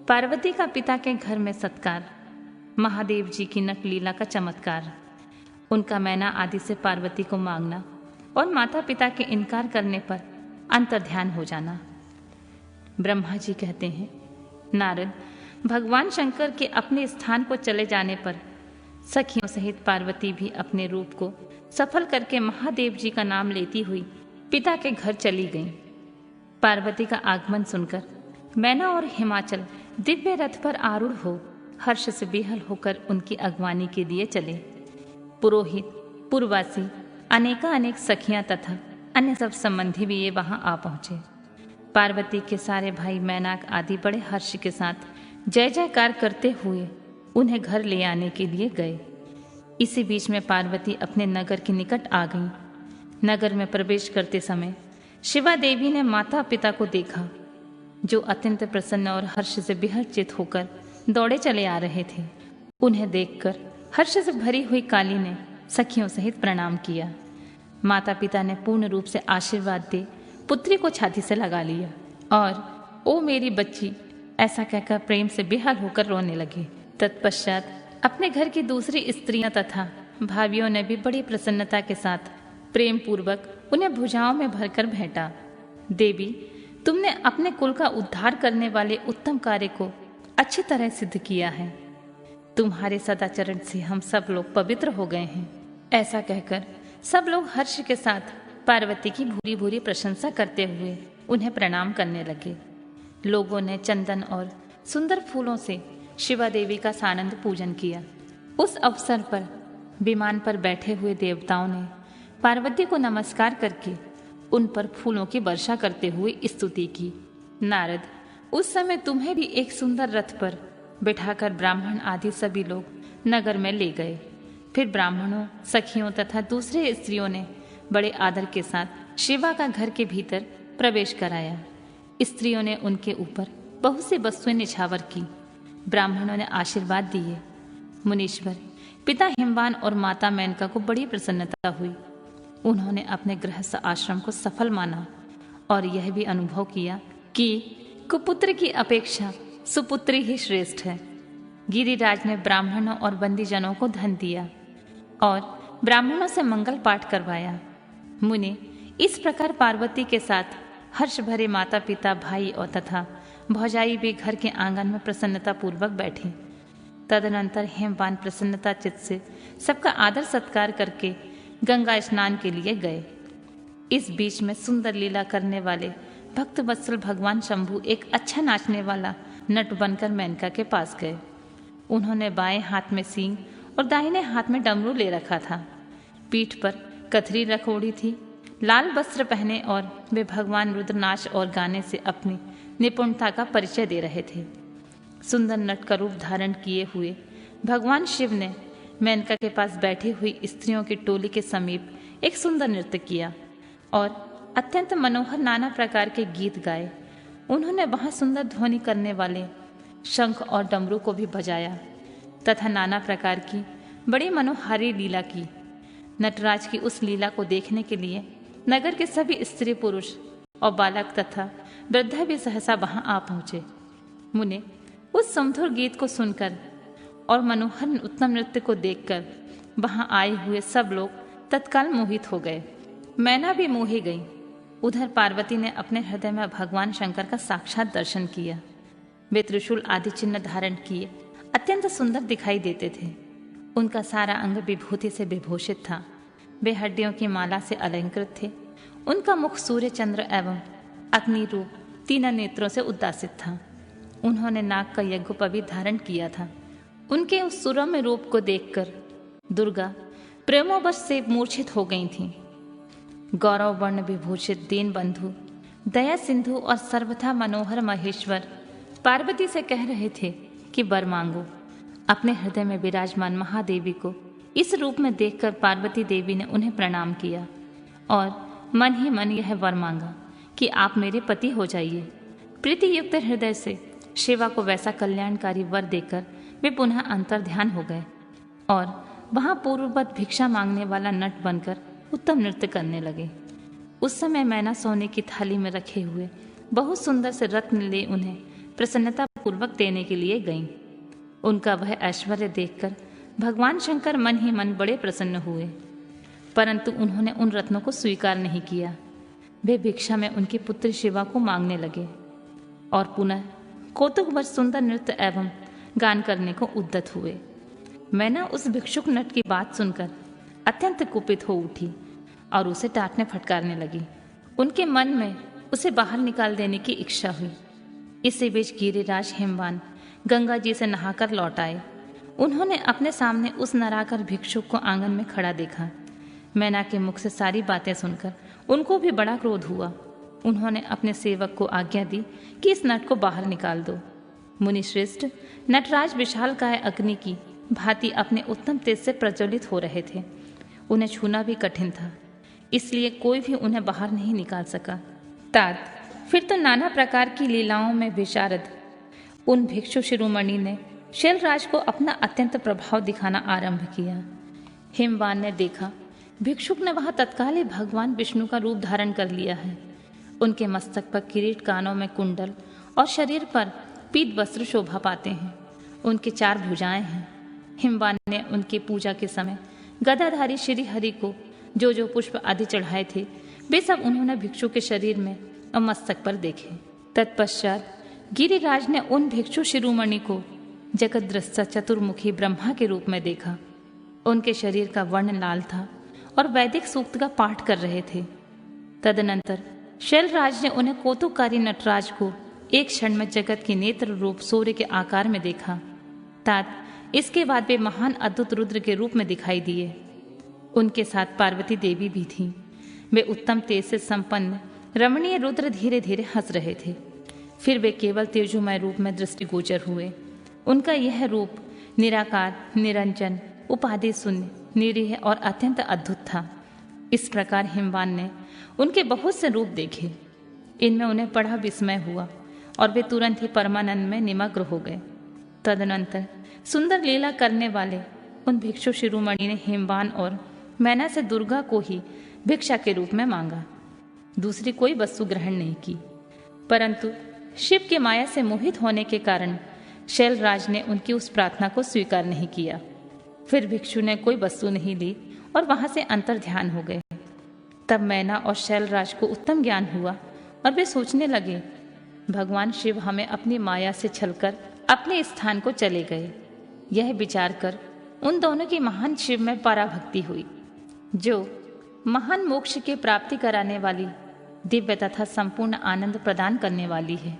पार्वती का पिता के घर में सत्कार, महादेव जी की नटलीला का चमत्कार, उनका मैना आदि से पार्वती को मांगना और माता पिता के इनकार करने पर अंतर्ध्यान हो जाना। ब्रह्मा जी कहते हैं, नारद, भगवान शंकर के अपने स्थान को चले जाने पर सखियों सहित पार्वती भी अपने रूप को सफल करके महादेव जी का नाम लेती हुई पिता के घर चली गईं। पार्वती का आगमन सुनकर मैना और हिमाचल दिव्य रथ पर आरूढ़ हो हर्ष से बेहल होकर उनकी अगवानी के लिए चले। पुरोहित, पुरवासी, अनेक सखियां तथा अन्य सब संबंधी भी ये वहां आ पहुंचे। पार्वती के सारे भाई मैनाक आदि बड़े हर्ष के साथ जय जयकार करते हुए उन्हें घर ले आने के लिए गए। इसी बीच में पार्वती अपने नगर के निकट आ गई। नगर में प्रवेश करते समय शिवा देवी ने माता पिता को देखा, जो अत्यंत प्रसन्न और हर्ष से बेहद होकर दौड़े चले आ रहे थे। उन्हें देखकर हर्ष से भरी हुई काली ने सखियों सहित प्रणाम किया। माता पिता ने पूर्ण रूप से आशीर्वाद दे पुत्री को छाती से लगा लिया और ओ मेरी बच्ची ऐसा कहकर प्रेम से बेहाल होकर रोने लगे। तत्पश्चात अपने घर की दूसरी स्त्रियां तथा भाभियों ने भी बड़ी प्रसन्नता के साथ प्रेम पूर्वक उन्हें भुजाओं में भरकर भेंटा। देवी, तुमने अपने कुल का उद्धार करने वाले उत्तम कार्य को अच्छी तरह सिद्ध किया है। तुम्हारे सदाचरण से हम सब लोग पवित्र हो गए हैं। ऐसा कहकर सब लोग हर्ष के साथ पार्वती की भूरी भूरी प्रशंसा करते हुए उन्हें प्रणाम करने लगे। लोगों ने चंदन और सुंदर फूलों से शिवा देवी का सानंद पूजन किया। उस अवसर पर विमान पर बैठे हुए देवताओं ने पार्वती को नमस्कार करके उन पर फूलों की वर्षा करते हुए स्तुति की। नारद, उस समय तुम्हें भी एक सुंदर रथ पर बिठाकर ब्राह्मण आदि सभी लोग नगर में ले गए। फिर ब्राह्मणों, सखियों तथा दूसरे स्त्रियों ने बड़े आदर के साथ शिवा का घर के भीतर प्रवेश कराया। स्त्रियों ने उनके ऊपर बहुत सी वस्तुएं निछावर की। ब्राह्मणों ने आशीर्वाद दिए। मुनीश्वर, पिता हिमवान और माता मेनका को बड़ी प्रसन्नता हुई। उन्होंने अपने गृहस्थ आश्रम को सफल माना और यह भी अनुभव किया कि कुपुत्र की अपेक्षा सुपुत्री ही श्रेष्ठ है। गिरिराज ने ब्राह्मणों और बंदीजनों को धन दिया और ब्राह्मणों से मंगल पाठ करवाया। मुनि, इस प्रकार पार्वती के साथ हर्ष भरे माता पिता, भाई और तथा भौजाई भी घर के आंगन में प्रसन्नता पूर्वक बैठे। तदनंतर हेमवान प्रसन्नता चित्त से सबका आदर सत्कार करके गंगा स्नान के लिए गए। इस बीच में सुंदर लीला करने वाले भक्त वत्सल भगवान शंभु एक अच्छा नाचने वाला नट बनकर मेनका के पास गए। उन्होंने बाएं हाथ में सींग और दाहिने हाथ में डमरू ले रखा था। पीठ पर कथरी रख ओढ़ी थी। लाल वस्त्र पहने और वे भगवान रुद्रनाच और गाने से अपनी निपुणता का परिचय दे रहे थे। सुंदर नट का रूप धारण किए हुए भगवान शिव ने मेनका के पास बैठी हुई स्त्रियों की टोली के समीप एक सुंदर नृत्य किया और अत्यंत मनोहर नाना प्रकार के गीत गाए। उन्होंने वहां सुंदर ध्वनि करने वाले शंख और डमरू को भी बजाया तथा नाना प्रकार की बड़ी मनोहारी लीला की। नटराज की उस लीला को देखने के लिए नगर के सभी स्त्री पुरुष और बालक तथा वृद्धा भी सहसा वहां आ पहुंचे। मुने, उस सुमधुर गीत को सुनकर और मनोहर उत्तम नृत्य को देखकर वहां आए हुए सब लोग तत्काल मोहित हो गए। मैना भी मोही गई। उधर पार्वती ने अपने हृदय में भगवान शंकर का साक्षात दर्शन किया। वे त्रिशूल आदि चिन्ह धारण किए अत्यंत सुंदर दिखाई देते थे। उनका सारा अंग विभूति से विभूषित था। वे हड्डियों की माला से अलंकृत थे। उनका मुख सूर्य, चंद्र एवं अग्नि रूप तीन नेत्रों से उद्दासित था। उन्होंने नाग का यज्ञोपवीत धारण किया था। उनके उस सुरम्य रूप को देखकर दुर्गा प्रेमोवश से मूर्छित हो गई थीं। गौरव वर्ण विभूषित दीन बंधु, दया सिंधु और सर्वथा मनोहर महेश्वर पार्वती से कह रहे थे कि वर मांगो। अपने हृदय में विराजमान महादेवी को इस रूप में देखकर पार्वती देवी ने उन्हें प्रणाम किया और मन ही मन यह वर मांगा कि आप मेरे पति हो जाइए। प्रीति युक्त हृदय से शिवा को वैसा कल्याणकारी वर देकर वे पुनः अंतर्ध्यान हो गए और वहां पूर्ववत भिक्षा मांगने वाला नट बनकर उत्तम नृत्य करने लगे। उस समय मैना सोने की थाली में रखे हुए बहुत सुंदर से रत्न ले उन्हें प्रसन्नता पूर्वक देने के लिए गईं। उनका वह ऐश्वर्य देखकर भगवान शंकर मन ही मन बड़े प्रसन्न हुए, परंतु उन्होंने उन रत्नों को स्वीकार नहीं किया। वे भिक्षा में उनकी पुत्री शिवा को मांगने लगे और पुनः कौतुकवश सुंदर नृत्य एवं गान करने को उद्यत हुए। मैना उस भिक्षुक नट की बात सुनकर अत्यंत कुपित हो उठी और उसे डांटने फटकारने लगी। उनके मन में उसे बाहर निकाल देने की इच्छा हुई। इसी बीच गिरिराज हिमवान गंगा जी से नहाकर लौट आए। उन्होंने अपने सामने उस नराकर भिक्षुक को आंगन में खड़ा देखा। मैना के मुख से सारी बातें सुनकर उनको भी बड़ा क्रोध हुआ। उन्होंने अपने सेवक को आज्ञा दी कि इस नट को बाहर निकाल दो। मुनिश्रेष्ठ नटराज विशालकाय अग्नि की भांति अपने उत्तम तेज से प्रज्वलित हो रहे थे। उन्हें छूना भी कठिन था, इसलिए कोई भी उन्हें बाहर नहीं निकाल सका। तात फिर तो नाना प्रकार की लीलाओं में विशारद उन भिक्षु शिरोमणि ने शैलराज को अपना अत्यंत प्रभाव दिखाना आरंभ किया। हिमवान ने देखा भिक्षुक ने वहां तत्काल ही भगवान विष्णु का रूप धारण कर लिया है। उनके मस्तक पर किरीट, कानों में कुंडल और शरीर पर पीत वस्त्र शोभा पाते हैं। उनकी 4 भुजाएं हैं। हिमवान ने उनकी पूजा के समय गदाधारी श्री हरि को जो जो पुष्प आदि चढ़ाए थे, वे सब उन्होंने भिक्षु के शरीर में और मस्तक पर देखे। तत्पश्चात गिरिराज ने उन भिक्षु शिरोमणि को जगद्रष्टा चतुर्मुखी ब्रह्मा के रूप में देखा। उनके शरीर का वर्ण लाल था और वैदिक सूक्त का पाठ कर रहे थे। तदनंतर शैलराज ने उन्हें कौतुककारी नटराज को एक क्षण में जगत के नेत्र रूप सूर्य के आकार में देखा। तात इसके बाद वे महान अद्भुत रुद्र के रूप में दिखाई दिए। उनके साथ पार्वती देवी भी थीं। वे उत्तम तेज से संपन्न रमणीय रुद्र धीरे धीरे हंस रहे थे। फिर वे केवल तेजोमय रूप में दृष्टिगोचर हुए। उनका यह रूप निराकार, निरंजन, उपाधि शून्य, निरीह और अत्यंत अद्भुत था। इस प्रकार हिमवान ने उनके बहुत से रूप देखे। इनमें उन्हें बड़ा विस्मय हुआ और वे तुरंत ही परमानंद में निमग्न हो गए। तदनंतर सुंदर लीला करने वाले उन भिक्षु शिरोमणि ने हिमवान और मैना से दुर्गा को ही भिक्षा के रूप में मांगा। दूसरी कोई वस्तु ग्रहण नहीं की, परंतु शिव के माया से मोहित होने के कारण शैलराज ने उनकी उस प्रार्थना को स्वीकार नहीं किया। फिर भिक्षु ने कोई वस्तु नहीं ली और वहां से अंतर ध्यान हो गए। तब मैना और शैलराज को उत्तम ज्ञान हुआ और वे सोचने लगे, भगवान शिव हमें अपनी माया से छलकर अपने स्थान को चले गए। यह विचार कर उन दोनों की महान शिव में पराभक्ति हुई, जो महान मोक्ष की प्राप्ति कराने वाली, दिव्य तथा संपूर्ण आनंद प्रदान करने वाली है।